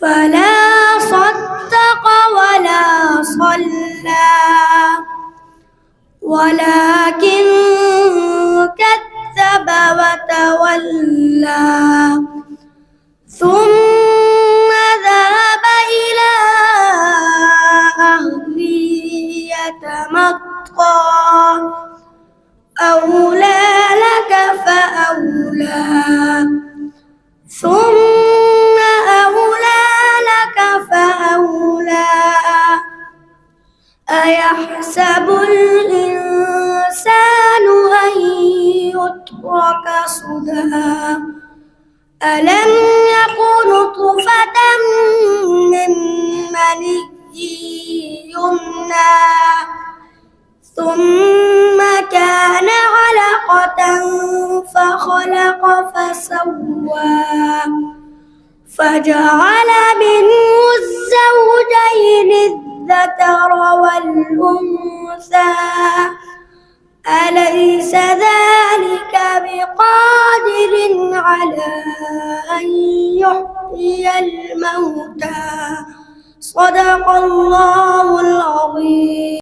فلا صدق ولا صلى ولكن كذب وتولى ثم ذهب إلى أهله يتمطى أولى لك فأولى ثم أولى لك فأولى أيحسب الإنسان أن يترك سدى ألم يكن نطفة من مني يمنى ثم كان علقة فخلق فسوى فجعل منه الزوجين الذكر والأنثى أليس ذلك بقادر على أن يحيي الموتى صدق الله العظيم.